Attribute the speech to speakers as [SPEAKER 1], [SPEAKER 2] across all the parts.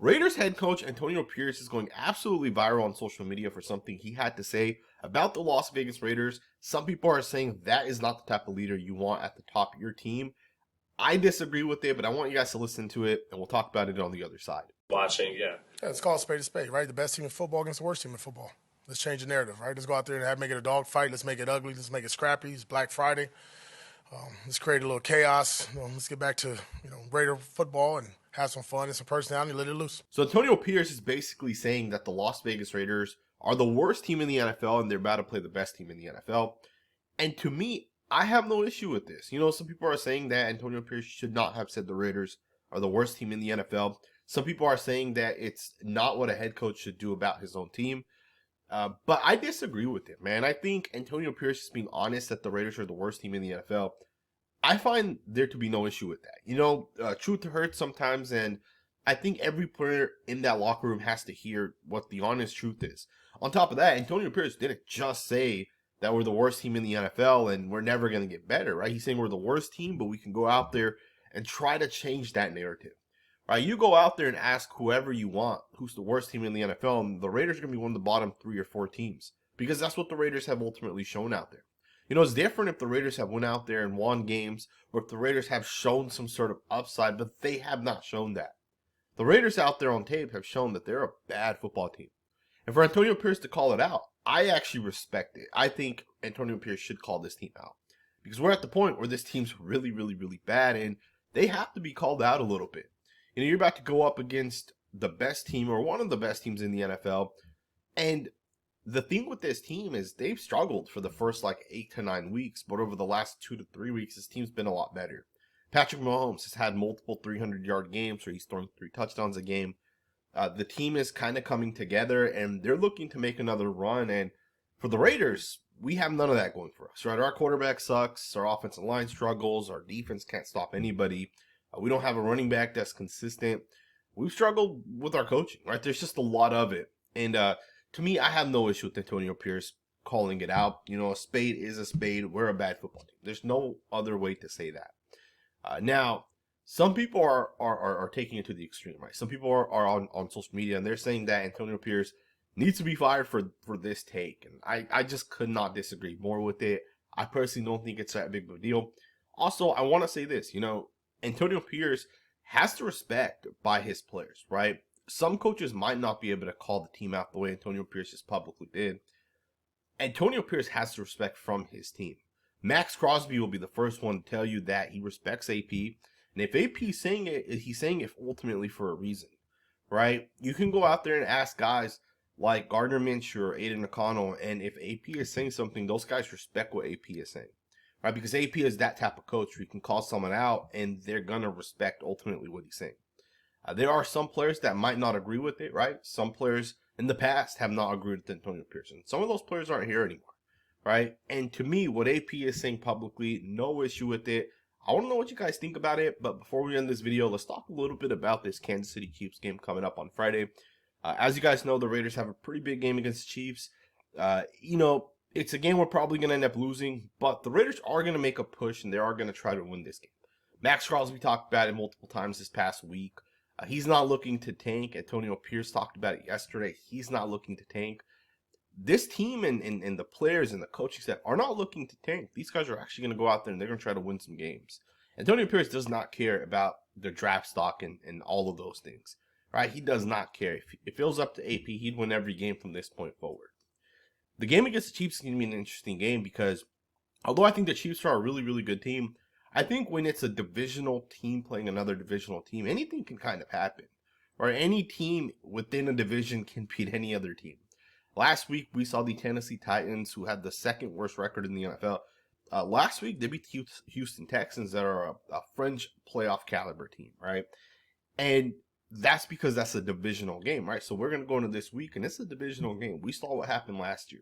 [SPEAKER 1] Raiders head coach Antonio Pierce is going absolutely viral on social media for something he had to say about the Las Vegas Raiders. Some people are saying that is not the type of leader you want at the top of your team. I disagree with it, but I want you guys to listen to it, and we'll talk about it on the other side.
[SPEAKER 2] Watching, yeah.
[SPEAKER 3] It's called spade to spade, right? The best team in football against the worst team in football. Let's change the narrative, right? Let's go out there and make it a dog fight. Let's make it ugly. Let's make it scrappy. It's Black Friday. Let's create a little chaos. Let's get back to Raider football and have some fun and some personality. Let it loose.
[SPEAKER 1] So Antonio Pierce is basically saying that the Las Vegas Raiders are the worst team in the NFL, and they're about to play the best team in the NFL. And to me, I have no issue with this. Some people are saying that Antonio Pierce should not have said the Raiders are the worst team in the NFL. Some people are saying that it's not what a head coach should do about his own team. But I disagree with it, man. I think Antonio Pierce is being honest that the Raiders are the worst team in the NFL. I find there to be no issue with that. Truth hurts sometimes, and I think every player in that locker room has to hear what the honest truth is. On top of that, Antonio Pierce didn't just say that we're the worst team in the NFL and we're never going to get better, right? He's saying we're the worst team, but we can go out there and try to change that narrative. Right, you go out there and ask whoever you want who's the worst team in the NFL, and the Raiders are going to be one of the bottom 3 or 4 teams because that's what the Raiders have ultimately shown out there. It's different if the Raiders have went out there and won games, or if the Raiders have shown some sort of upside, but they have not shown that. The Raiders out there on tape have shown that they're a bad football team. And for Antonio Pierce to call it out, I actually respect it. I think Antonio Pierce should call this team out because we're at the point where this team's really, really, really bad, and they have to be called out a little bit. You're about to go up against the best team or one of the best teams in the NFL. And the thing with this team is they've struggled for the first 8 to 9 weeks, but over the last 2 to 3 weeks, this team's been a lot better. Patrick Mahomes has had multiple 300-yard games where he's throwing 3 touchdowns a game. The team is kind of coming together, and they're looking to make another run. And for the Raiders, we have none of that going for us, right? Our quarterback sucks. Our offensive line struggles. Our defense can't stop anybody. We don't have a running back that's consistent. We've struggled with our coaching, right? There's just a lot of it. And to me, I have no issue with Antonio Pierce calling it out. A spade is a spade. We're a bad football team. There's no other way to say that. Now, some people are taking it to the extreme, right? Some people are on social media, and they're saying that Antonio Pierce needs to be fired for this take. And I just could not disagree more with it. I personally don't think it's that big of a deal. Also, I want to say this, Antonio Pierce has to respect by his players, right? Some coaches might not be able to call the team out the way Antonio Pierce just publicly did. Antonio Pierce has to respect from his team. Maxx Crosby will be the first one to tell you that he respects AP. And if AP is saying it, he's saying it ultimately for a reason, right? You can go out there and ask guys like Gardner Minshew or Aiden O'Connell, and if AP is saying something, those guys respect what AP is saying. Right, because AP is that type of coach where you can call someone out and they're going to respect ultimately what he's saying. There are some players that might not agree with it, right? Some players in the past have not agreed with Antonio Pierce. Some of those players aren't here anymore, right? And to me, what AP is saying publicly, no issue with it. I want to know what you guys think about it, but before we end this video, let's talk a little bit about this Kansas City Chiefs game coming up on Friday. As you guys know, the Raiders have a pretty big game against the Chiefs. It's a game we're probably going to end up losing, but the Raiders are going to make a push, and they are going to try to win this game. Maxx Crosby talked about it multiple times this past week. He's not looking to tank. Antonio Pierce talked about it yesterday. He's not looking to tank. This team and the players and the coaching staff are not looking to tank. These guys are actually going to go out there, and they're going to try to win some games. Antonio Pierce does not care about the draft stock and all of those things, right? He does not care. If it was up to AP, he'd win every game from this point forward. The game against the Chiefs is going to be an interesting game because although I think the Chiefs are a really, really good team, I think when it's a divisional team playing another divisional team, anything can kind of happen. Or any team within a division can beat any other team. Last week, we saw the Tennessee Titans, who had the second worst record in the NFL. Last week, they beat the Houston Texans that are a fringe playoff caliber team, right? And that's because that's a divisional game, right? So we're going to go into this week, and it's a divisional game. We saw what happened last year.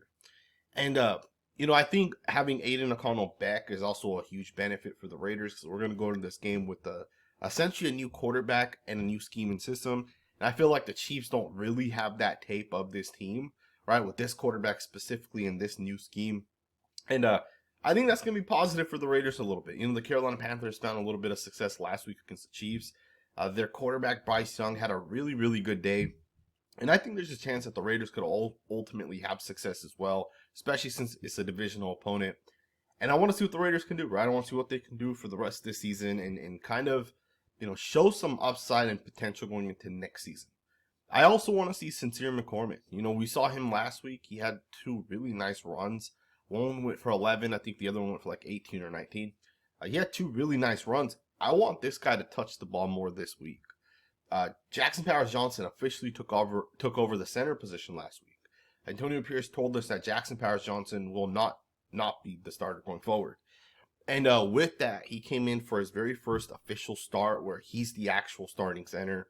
[SPEAKER 1] And, I think having Aiden O'Connell back is also a huge benefit for the Raiders because we're going to go into this game with essentially a new quarterback and a new scheme and system. And I feel like the Chiefs don't really have that tape of this team, right, with this quarterback specifically in this new scheme. And I think that's going to be positive for the Raiders a little bit. The Carolina Panthers found a little bit of success last week against the Chiefs. Their quarterback, Bryce Young, had a really, really good day. And I think there's a chance that the Raiders could ultimately have success as well, especially since it's a divisional opponent. And I want to see what the Raiders can do, right? I want to see what they can do for the rest of this season and kind of, show some upside and potential going into next season. I also want to see Sincere McCormick. We saw him last week. He had two really nice runs. One went for 11. I think the other one went for like 18 or 19. He had two really nice runs. I want this guy to touch the ball more this week. Jackson Powers-Johnson officially took over the center position last week. Antonio Pierce told us that Jackson Powers-Johnson will not be the starter going forward. And with that, he came in for his very first official start where he's the actual starting center.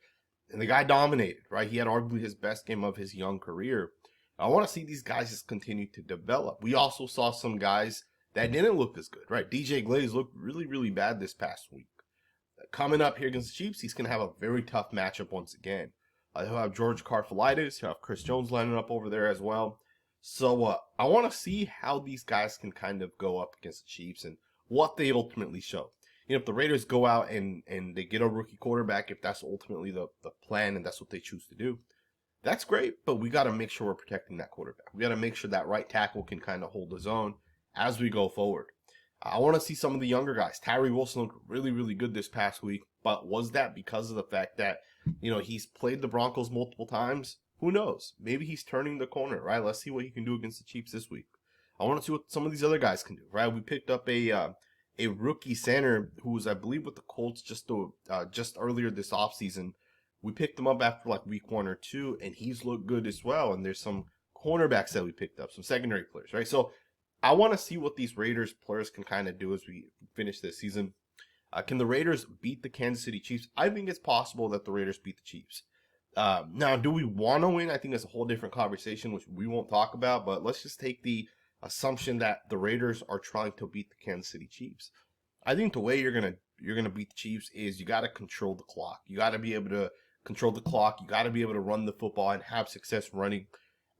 [SPEAKER 1] And the guy dominated, right? He had arguably his best game of his young career. I want to see these guys just continue to develop. We also saw some guys that didn't look as good, right? DJ Glaze looked really, really bad this past week. Coming up here against the Chiefs, he's going to have a very tough matchup once again. He'll have George Karlaftis, he'll have Chris Jones lining up over there as well. So I want to see how these guys can kind of go up against the Chiefs and what they ultimately show. If the Raiders go out and they get a rookie quarterback, if that's ultimately the plan and that's what they choose to do, that's great. But we got to make sure we're protecting that quarterback. We got to make sure that right tackle can kind of hold his own as we go forward. I want to see some of the younger guys. Tyree Wilson looked really, really good this past week. But was that because of the fact that, he's played the Broncos multiple times? Who knows? Maybe he's turning the corner, right? Let's see what he can do against the Chiefs this week. I want to see what some of these other guys can do, right? We picked up a rookie center who was, I believe, with the Colts just earlier this offseason. We picked him up after like week 1 or 2, and he's looked good as well. And there's some cornerbacks that we picked up, some secondary players, right? So I want to see what these Raiders players can kind of do as we finish this season. Can the Raiders beat the Kansas City Chiefs? I think it's possible that the Raiders beat the Chiefs. Now, do we want to win? I think that's a whole different conversation, which we won't talk about. But let's just take the assumption that the Raiders are trying to beat the Kansas City Chiefs. I think the way you're gonna beat the Chiefs is you got to control the clock. You got to be able to control the clock. You got to be able to run the football and have success running.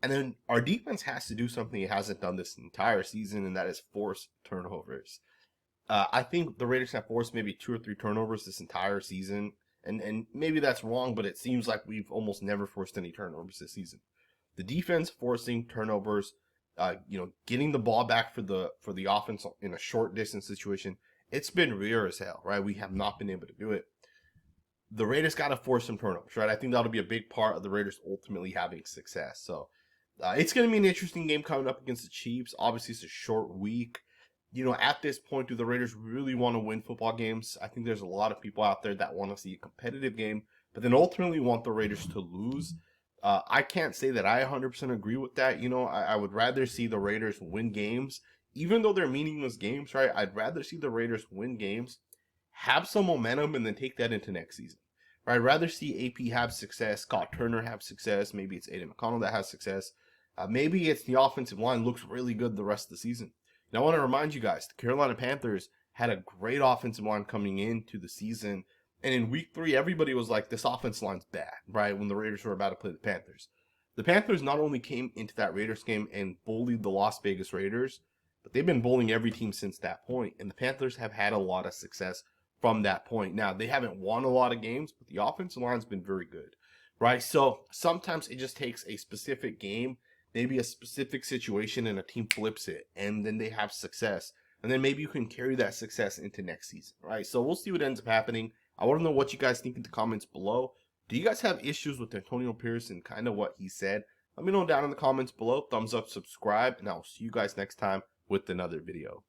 [SPEAKER 1] And then our defense has to do something it hasn't done this entire season, and that is force turnovers. I think the Raiders have forced maybe 2 or 3 turnovers this entire season, and maybe that's wrong, but it seems like we've almost never forced any turnovers this season. The defense forcing turnovers, getting the ball back for the offense in a short distance situation, it's been rare as hell, right? We have not been able to do it. The Raiders got to force some turnovers, right? I think that'll be a big part of the Raiders ultimately having success. So it's going to be an interesting game coming up against the Chiefs. Obviously, it's a short week. At this point, do the Raiders really want to win football games? I think there's a lot of people out there that want to see a competitive game, but then ultimately want the Raiders to lose. I can't say that I 100% agree with that. I would rather see the Raiders win games, even though they're meaningless games, right? I'd rather see the Raiders win games, have some momentum, and then take that into next season. Right? I'd rather see AP have success, Scott Turner have success. Maybe it's Aiden McConnell that has success. Maybe it's the offensive line looks really good the rest of the season. Now, I want to remind you guys, the Carolina Panthers had a great offensive line coming into the season. And in week 3, everybody was like, this offensive line's bad, right? When the Raiders were about to play the Panthers. The Panthers not only came into that Raiders game and bullied the Las Vegas Raiders, but they've been bullying every team since that point. And the Panthers have had a lot of success from that point. Now, they haven't won a lot of games, but the offensive line's been very good, right? So sometimes it just takes a specific game, maybe a specific situation, and a team flips it, and then they have success. And then maybe you can carry that success into next season, right? So we'll see what ends up happening. I want to know what you guys think in the comments below. Do you guys have issues with Antonio Pierce and kind of what he said? Let me know down in the comments below. Thumbs up, subscribe, and I'll see you guys next time with another video.